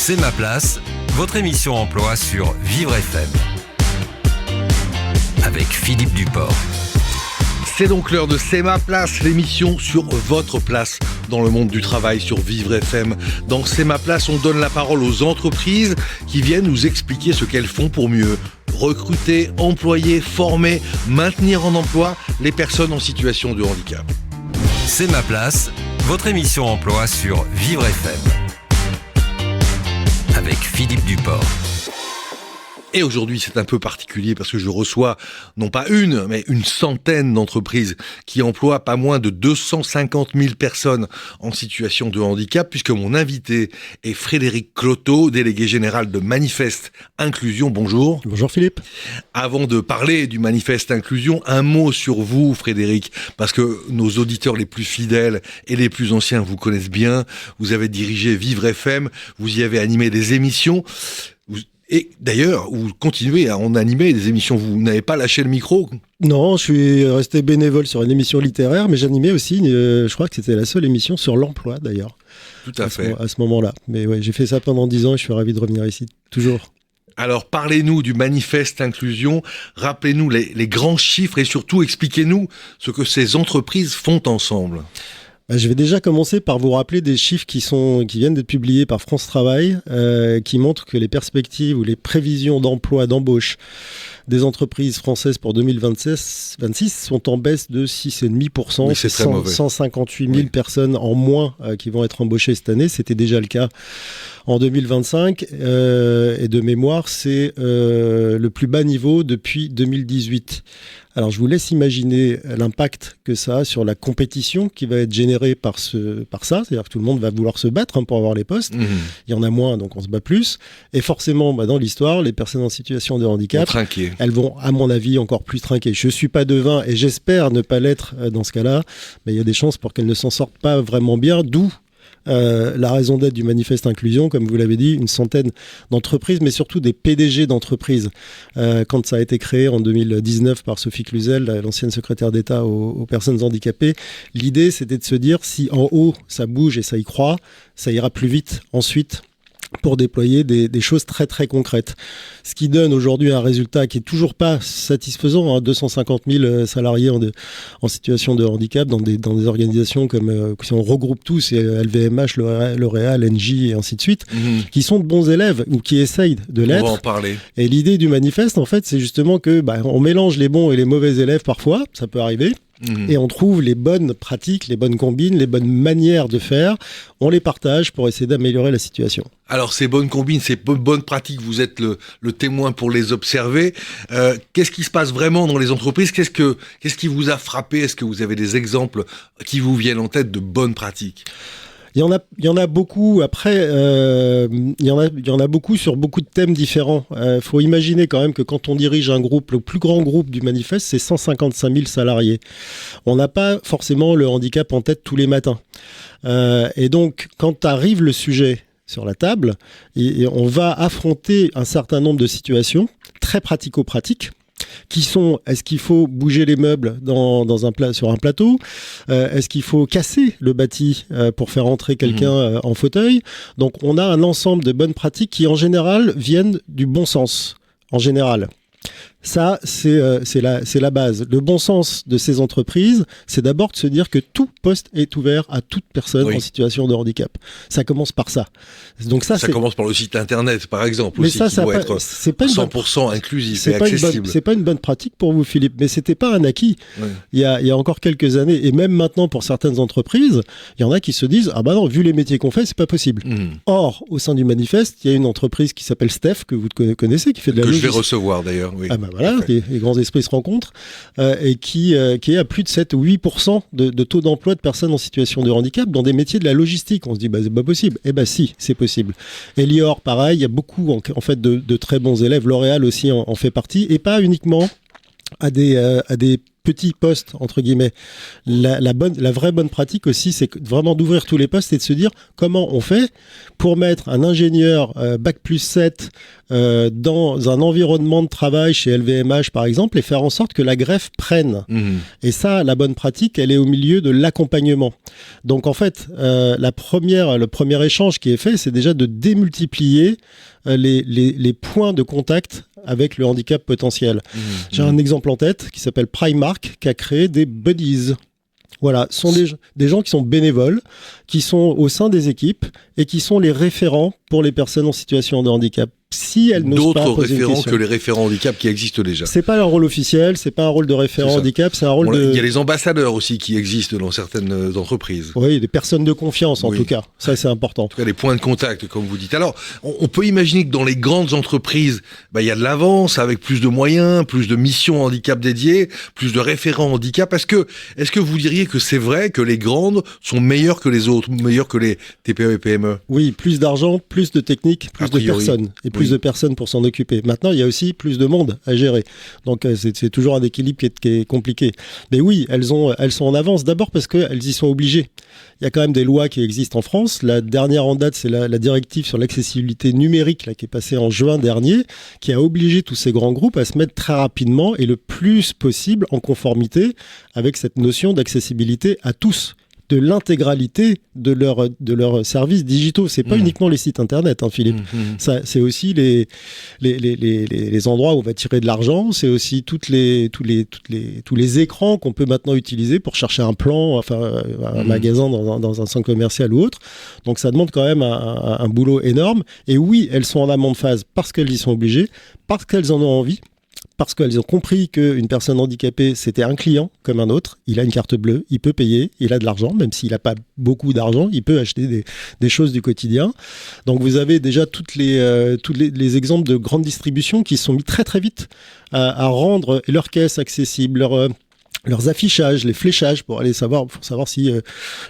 C'est ma place, votre émission emploi sur Vivre FM. Avec Philippe Duport. C'est donc l'heure de C'est ma place, l'émission sur votre place dans le monde du travail sur Vivre FM. Dans C'est ma place, on donne la parole aux entreprises qui viennent nous expliquer ce qu'elles font pour mieux recruter, employer, former, maintenir en emploi les personnes en situation de handicap. C'est ma place, votre émission emploi sur Vivre FM. Avec Philippe Duport. Et aujourd'hui, c'est un peu particulier parce que je reçois non pas une, mais une centaine d'entreprises qui emploient pas moins de 250 000 personnes en situation de handicap, puisque mon invité est Frédéric Cloteau, délégué général de Manifeste Inclusion. Bonjour. Bonjour Philippe. Avant de parler du Manifeste Inclusion, un mot sur vous, Frédéric, parce que nos auditeurs les plus fidèles et les plus anciens vous connaissent bien. Vous avez dirigé Vivre FM, vous y avez animé des émissions. Et d'ailleurs, vous continuez à en animer des émissions. Vous n'avez pas lâché le micro? Non, je suis resté bénévole sur une émission littéraire, mais j'animais aussi, je crois que c'était la seule émission sur l'emploi d'ailleurs. Tout à fait. À ce moment-là. Mais ouais, j'ai fait ça pendant 10 ans et je suis ravi de revenir ici, toujours. Alors, parlez-nous du Manifeste Inclusion, rappelez-nous les grands chiffres et surtout expliquez-nous ce que ces entreprises font ensemble. Je vais déjà commencer par vous rappeler des chiffres qui viennent d'être publiés par France Travail, qui montrent que les perspectives ou les prévisions d'emploi, d'embauche des entreprises françaises pour 2026 sont en baisse de 6,5%. Oui, c'est très mauvais. 158 000 personnes en moins qui vont être embauchées cette année. C'était déjà le cas en 2025. Et de mémoire, c'est le plus bas niveau depuis 2018. Alors, je vous laisse imaginer l'impact que ça a sur la compétition qui va être générée par ça. C'est-à-dire que tout le monde va vouloir se battre pour avoir les postes. Mmh. Il y en a moins, donc on se bat plus. Et forcément, dans l'histoire, les personnes en situation de handicap, elles vont, à mon avis, encore plus trinquer. Je ne suis pas devin et j'espère ne pas l'être dans ce cas-là, mais il y a des chances pour qu'elles ne s'en sortent pas vraiment bien, d'où la raison d'être du Manifeste Inclusion, comme vous l'avez dit, une centaine d'entreprises, mais surtout des PDG d'entreprises. Quand ça a été créé en 2019 par Sophie Cluzel, l'ancienne secrétaire d'État aux personnes handicapées, l'idée c'était de se dire si en haut ça bouge et ça y croit, ça ira plus vite ensuite pour déployer des choses très très concrètes. Ce qui donne aujourd'hui un résultat qui est toujours pas satisfaisant, 250 000 salariés en situation de handicap dans des organisations comme, si on regroupe tous, LVMH, L'Oréal, Engie et ainsi de suite, qui sont de bons élèves ou qui essayent de l'être. On va en parler. Et l'idée du manifeste, en fait, c'est justement que on mélange les bons et les mauvais élèves parfois, ça peut arriver. Et on trouve les bonnes pratiques, les bonnes combines, les bonnes manières de faire. On les partage pour essayer d'améliorer la situation. Alors, ces bonnes combines, ces bonnes pratiques, vous êtes le témoin pour les observer. Qu'est-ce qui se passe vraiment dans les entreprises ? Qu'est-ce qui vous a frappé ? Est-ce que vous avez des exemples qui vous viennent en tête de bonnes pratiques ? Il y en a beaucoup. Après, il y en a beaucoup sur beaucoup de thèmes différents. Faut imaginer quand même que quand on dirige un groupe, le plus grand groupe du Manifeste, c'est 155 000 salariés. On n'a pas forcément le handicap en tête tous les matins. Et donc, quand arrive le sujet sur la table, et on va affronter un certain nombre de situations très pratico-pratiques, qui sont, est-ce qu'il faut bouger les meubles sur un plateau ? Est-ce qu'il faut casser le bâti pour faire entrer quelqu'un en fauteuil ? Donc on a un ensemble de bonnes pratiques qui en général viennent du bon sens, en général. Ça, c'est la base. Le bon sens de ces entreprises, c'est d'abord de se dire que tout poste est ouvert à toute personne en situation de handicap. Ça commence par ça. Donc ça commence par le site internet, par exemple, mais aussi, ça, qui doit être 100% inclusif et accessible. C'est pas une bonne pratique pour vous, Philippe, mais c'était pas un acquis. Ouais. Il y a encore quelques années, et même maintenant pour certaines entreprises, il y en a qui se disent ah bah non, vu les métiers qu'on fait, c'est pas possible. Or, au sein du Manifeste, il y a une entreprise qui s'appelle Steph, que vous connaissez, qui fait de la logistique. Que je vais recevoir d'ailleurs, oui. Ah bah voilà, les grands esprits se rencontrent, et qui est à plus de 7 ou 8% de taux d'emploi de personnes en situation de handicap dans des métiers de la logistique. On se dit c'est pas possible. Eh ben si, c'est possible. Elior, pareil, il y a beaucoup en fait de très bons élèves. L'Oréal aussi en fait partie, et pas uniquement à des petits postes, entre guillemets. La vraie bonne pratique aussi, c'est vraiment d'ouvrir tous les postes et de se dire comment on fait pour mettre un ingénieur Bac+7 dans un environnement de travail chez LVMH, par exemple, et faire en sorte que la greffe prenne. Et ça, la bonne pratique, elle est au milieu de l'accompagnement. Donc, en fait, le premier échange qui est fait, c'est déjà de démultiplier les points de contact avec le handicap potentiel. J'ai un exemple en tête qui s'appelle Primark, qui a créé des buddies. Voilà, ce sont des gens qui sont bénévoles, qui sont au sein des équipes et qui sont les référents pour les personnes en situation de handicap. Si elles n'osent pas poser une référents question. que les référents handicap qui existent déjà. C'est pas un rôle officiel, c'est pas un rôle de référent handicap, c'est un rôle de... Il y a les ambassadeurs aussi qui existent dans certaines entreprises. Oui, des personnes de confiance en tout cas, ça c'est important. En tout cas, les points de contact, comme vous dites. Alors, on peut imaginer que dans les grandes entreprises, il y a de l'avance avec plus de moyens, plus de missions handicap dédiées, plus de référents handicap. Est-ce que vous diriez que c'est vrai que les grandes sont meilleures que les autres, meilleures que les TPE et PME? Oui, plus d'argent, plus de technique, plus de personnes et plus de personnes pour s'en occuper. Maintenant, il y a aussi plus de monde à gérer. Donc, c'est toujours un équilibre qui est compliqué. Mais oui, elles sont en avance. D'abord parce qu'elles y sont obligées. Il y a quand même des lois qui existent en France. La dernière en date, c'est la directive sur l'accessibilité numérique qui est passée en juin dernier, qui a obligé tous ces grands groupes à se mettre très rapidement et le plus possible en conformité avec cette notion d'accessibilité à tous, de l'intégralité de leurs services digitaux. C'est pas uniquement les sites internet, Philippe. Ça, c'est aussi les endroits où on va tirer de l'argent. C'est aussi tous les écrans qu'on peut maintenant utiliser pour chercher un plan, enfin un magasin dans un centre commercial ou autre. Donc ça demande quand même un boulot énorme. Et oui, elles sont en amont de phase parce qu'elles y sont obligées, parce qu'elles en ont envie. Parce qu'elles ont compris qu'une personne handicapée, c'était un client comme un autre. Il a une carte bleue, il peut payer, il a de l'argent, même s'il n'a pas beaucoup d'argent, il peut acheter des choses du quotidien. Donc vous avez déjà tous les exemples de grandes distributions qui se sont mis très très vite à rendre leurs caisses accessibles, leurs affichages, les fléchages pour savoir si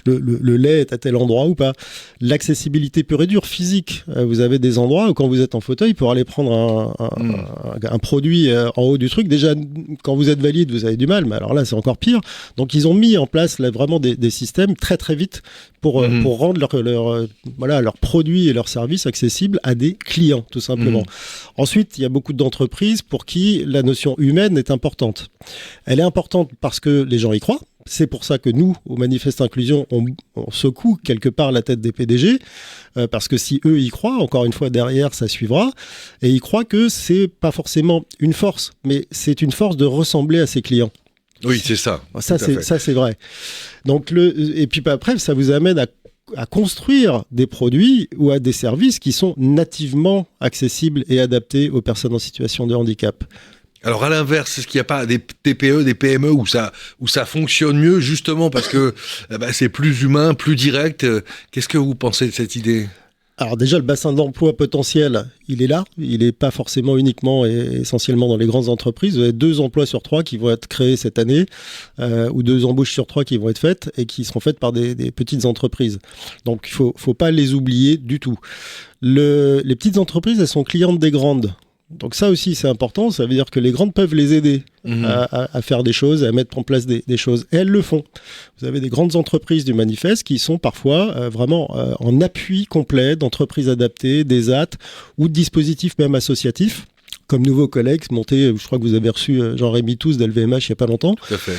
le lait est à tel endroit ou pas. L'accessibilité pure et dure, physique. Vous avez des endroits où quand vous êtes en fauteuil, pour aller prendre un produit en haut du truc, déjà quand vous êtes valide, vous avez du mal, mais alors là c'est encore pire. Donc ils ont mis en place là, vraiment des systèmes très très vite pour rendre leurs produits et leurs services accessibles à des clients, tout simplement. Ensuite, il y a beaucoup d'entreprises pour qui la notion humaine est importante. Elle est importante parce que les gens y croient. C'est pour ça que nous, au Manifeste Inclusion, on secoue quelque part la tête des PDG, parce que si eux y croient, encore une fois, derrière, ça suivra. Et ils croient que c'est pas forcément une force, mais c'est une force de ressembler à ses clients. Oui, c'est ça. Ça, c'est vrai. Donc, et puis après, ça vous amène à construire des produits ou à des services qui sont nativement accessibles et adaptés aux personnes en situation de handicap. Alors à l'inverse, est-ce qu'il n'y a pas des TPE, des PME où ça fonctionne mieux justement parce que c'est plus humain, plus direct? Qu'est-ce que vous pensez de cette idée? Alors déjà, le bassin d'emploi potentiel, il est là. Il n'est pas forcément uniquement et essentiellement dans les grandes entreprises. Vous avez 2 emplois sur 3 qui vont être créés cette année, ou 2 embauches sur 3 qui vont être faites et qui seront faites par des petites entreprises. Donc il faut pas les oublier du tout. Les petites entreprises, elles sont clientes des grandes. Donc ça aussi c'est important, ça veut dire que les grandes peuvent les aider à faire des choses, à mettre en place des choses. Et elles le font. Vous avez des grandes entreprises du Manifeste qui sont parfois vraiment en appui complet d'entreprises adaptées, des AT ou de dispositifs même associatifs. Comme nouveaux collègues montés, je crois que vous avez reçu Jean-Rémy Tous d'LVMH il n'y a pas longtemps. Tout à fait.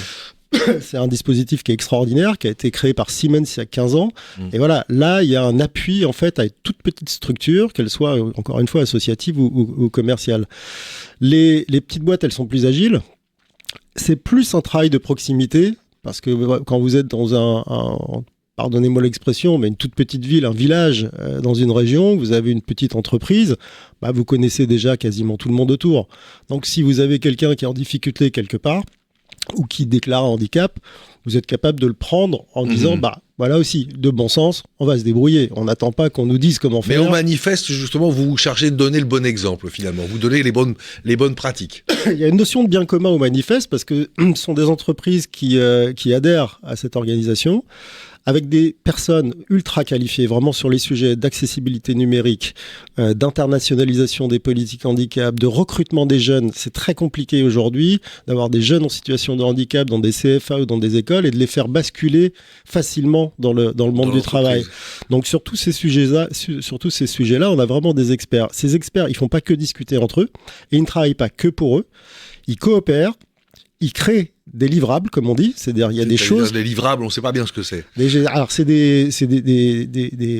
C'est un dispositif qui est extraordinaire, qui a été créé par Siemens il y a 15 ans. Et voilà, là, il y a un appui, en fait, à une toute petite structure, qu'elle soit, encore une fois, associative ou commerciale. Les petites boîtes, elles sont plus agiles. C'est plus un travail de proximité, parce que quand vous êtes dans pardonnez-moi l'expression, mais une toute petite ville, un village dans une région, vous avez une petite entreprise, vous connaissez déjà quasiment tout le monde autour. Donc, si vous avez quelqu'un qui est en difficulté quelque part, ou qui déclare un handicap, vous êtes capable de le prendre en disant, voilà aussi, de bon sens, on va se débrouiller. On n'attend pas qu'on nous dise comment faire. Mais au Manifeste, justement, vous cherchez de donner le bon exemple, finalement. Vous donnez les bonnes pratiques. Il y a une notion de bien commun au Manifeste, parce que ce sont des entreprises qui adhèrent à cette organisation, avec des personnes ultra qualifiées, vraiment sur les sujets d'accessibilité numérique, d'internationalisation des politiques handicap, de recrutement des jeunes. C'est très compliqué aujourd'hui d'avoir des jeunes en situation de handicap dans des CFA ou dans des écoles et de les faire basculer facilement dans le monde du travail. Donc sur tous ces sujets-là, on a vraiment des experts. Ces experts, ils font pas que discuter entre eux et ils ne travaillent pas que pour eux. Ils coopèrent, ils créent des livrables, comme on dit, c'est-à-dire il y a des choses... Des livrables, on ne sait pas bien ce que c'est. Alors c'est des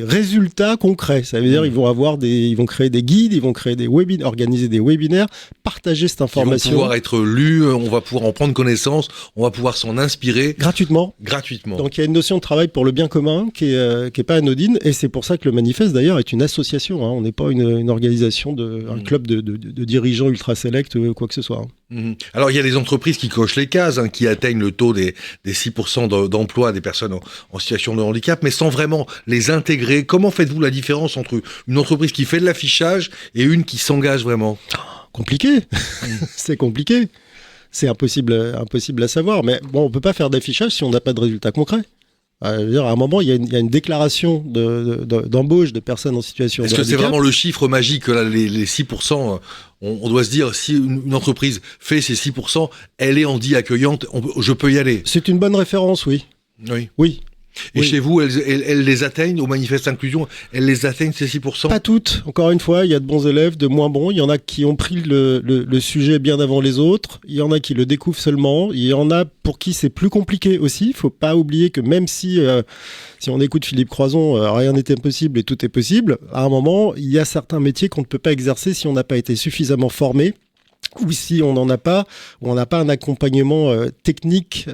résultats concrets, ça veut dire ils vont créer des guides, ils vont créer des webinaires, organiser des webinaires, partager cette information. Ils vont pouvoir être lus, on va pouvoir en prendre connaissance, on va pouvoir s'en inspirer. Gratuitement. Donc il y a une notion de travail pour le bien commun qui est pas anodine, et c'est pour ça que le manifeste d'ailleurs est une association, hein. On n'est pas une organisation, un club de dirigeants ultra select, quoi que ce soit. Hein. Alors il y a des entreprises qui cochent les cases, qui atteignent le taux des 6% d'emploi des personnes en situation de handicap, mais sans vraiment les intégrer. Comment faites-vous la différence entre une entreprise qui fait de l'affichage et une qui s'engage vraiment ? Compliqué. C'est compliqué. C'est impossible à savoir. Mais bon, on peut pas faire d'affichage si on n'a pas de résultats concrets. À un moment, il y a une déclaration d'embauche de personnes en situation de handicap. Est-ce que c'est vraiment le chiffre magique, là, les 6%, on doit se dire, si une entreprise fait ces 6%, elle est handi accueillante, je peux y aller. C'est une bonne référence, oui. Oui. Et chez vous, elles les atteignent au manifeste inclusion, elles les atteignent ces 6%? Pas toutes. Encore une fois, il y a de bons élèves, de moins bons. Il y en a qui ont pris le sujet bien avant les autres. Il y en a qui le découvrent seulement. Il y en a pour qui c'est plus compliqué aussi. Il faut pas oublier que même si on écoute Philippe Croison, rien n'est impossible et tout est possible, à un moment, il y a certains métiers qu'on ne peut pas exercer si on n'a pas été suffisamment formé, ou si on n'en a pas, ou on n'a pas un accompagnement technique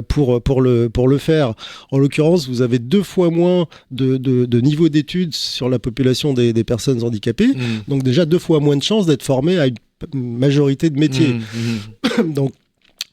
pour le faire. En l'occurrence, vous avez 2 fois moins de niveau d'études sur la population des personnes handicapées, donc déjà 2 fois moins de chances d'être formé à une majorité de métiers. Donc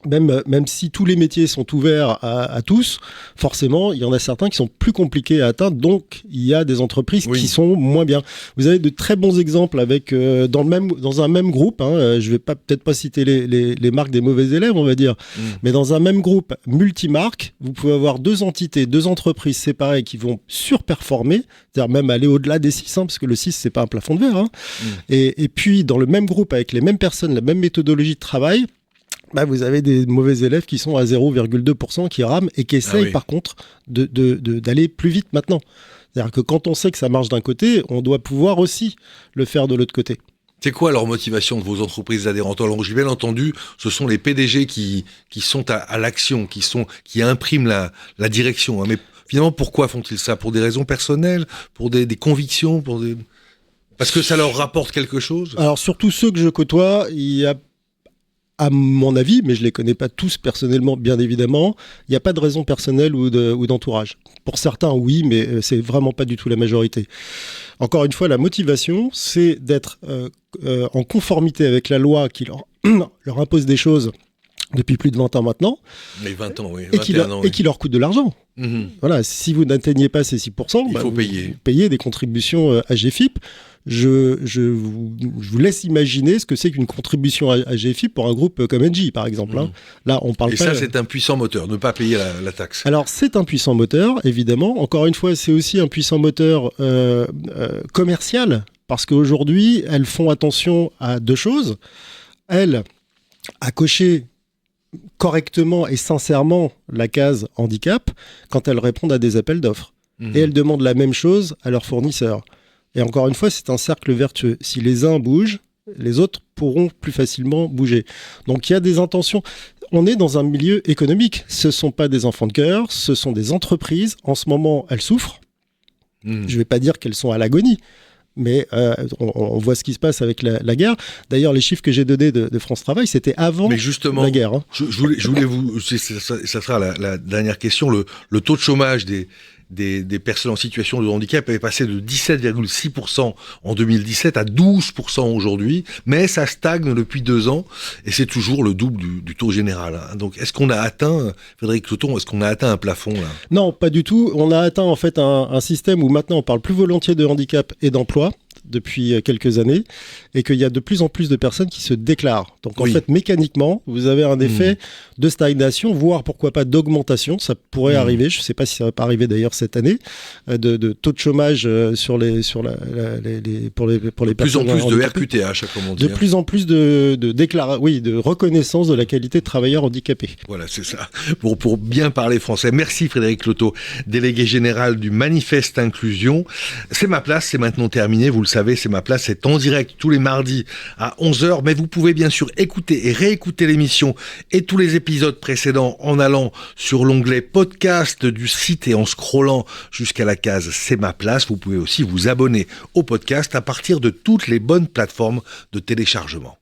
même si tous les métiers sont ouverts à tous, forcément, il y en a certains qui sont plus compliqués à atteindre, donc il y a des entreprises qui sont moins bien. Vous avez de très bons exemples avec dans un même groupe, je vais peut-être pas citer les marques des mauvais élèves, on va dire, mais dans un même groupe multimarque, vous pouvez avoir 2 entités, 2 entreprises séparées qui vont surperformer, c'est-à-dire même aller au-delà des 6, parce que le 6, c'est pas un plafond de verre. Et puis, dans le même groupe, avec les mêmes personnes, la même méthodologie de travail, vous avez des mauvais élèves qui sont à 0,2%, qui rament et qui essayent par contre d'aller plus vite maintenant. C'est-à-dire que quand on sait que ça marche d'un côté, on doit pouvoir aussi le faire de l'autre côté. C'est quoi leur motivation de vos entreprises adhérentes? Alors, j'ai bien entendu, ce sont les PDG qui sont à l'action, qui impriment la direction. Mais finalement, pourquoi font-ils ça? Pour des raisons personnelles? Pour des convictions? Parce que ça leur rapporte quelque chose? Alors, surtout ceux que je côtoie, il y a, à mon avis, mais je les connais pas tous personnellement, bien évidemment, il n'y a pas de raison personnelle ou d'entourage. Pour certains, oui, mais c'est vraiment pas du tout la majorité. Encore une fois, la motivation, c'est d'être en conformité avec la loi qui leur impose des choses depuis plus de 20 ans maintenant. Mais 20 ans, oui. 21 ans, et qui leur coûte de l'argent. Voilà, si vous n'atteignez pas ces 6%, il faut payer. Vous payez des contributions à GFIP. Je vous laisse imaginer ce que c'est qu'une contribution à GFIP pour un groupe comme Engie, par exemple. Là, on parle et ça, c'est un puissant moteur, ne pas payer la taxe. Alors, c'est un puissant moteur, évidemment. Encore une fois, c'est aussi un puissant moteur commercial, parce qu'aujourd'hui, elles font attention à 2 choses. Elles, à cocher correctement et sincèrement la case handicap quand elles répondent à des appels d'offres. Et elles demandent la même chose à leurs fournisseurs. Et encore une fois, c'est un cercle vertueux. Si les uns bougent, les autres pourront plus facilement bouger. Donc il y a des intentions. On est dans un milieu économique. Ce ne sont pas des enfants de cœur, ce sont des entreprises. En ce moment, elles souffrent. Je ne vais pas dire qu'elles sont à l'agonie. Mais on voit ce qui se passe avec la guerre. D'ailleurs, les chiffres que j'ai donnés de France Travail, c'était avant la guerre. Je voulais vous... Ça sera la dernière question. Le taux de chômage des personnes en situation de handicap avait passé de 17,6% en 2017 à 12% aujourd'hui, mais ça stagne depuis 2 ans, et c'est toujours le double du taux général. Donc, est-ce qu'on a atteint, Frédéric Cloton, un plafond là? Non, pas du tout. On a atteint en fait un système où maintenant on parle plus volontiers de handicap et d'emploi. depuis quelques années et qu'il y a de plus en plus de personnes qui se déclarent. Donc en Oui. fait, mécaniquement, vous avez un effet de stagnation, voire pourquoi pas d'augmentation. Ça pourrait arriver. Je ne sais pas si ça va pas arriver d'ailleurs cette année, de taux de chômage pour les Plus en personnes plus de handicapées. RQTH, comme on dit. De plus en plus de reconnaissance de la qualité de travailleur handicapé. Voilà, c'est ça. Pour bien parler français. Merci Frédéric Loto, délégué général du Manifeste Inclusion. C'est ma place, c'est maintenant terminé. Vous le savez, c'est ma place. C'est en direct tous les mardis à 11h. Mais vous pouvez bien sûr écouter et réécouter l'émission et tous les épisodes précédents en allant sur l'onglet podcast du site et en scrollant jusqu'à la case C'est ma place. Vous pouvez aussi vous abonner au podcast à partir de toutes les bonnes plateformes de téléchargement.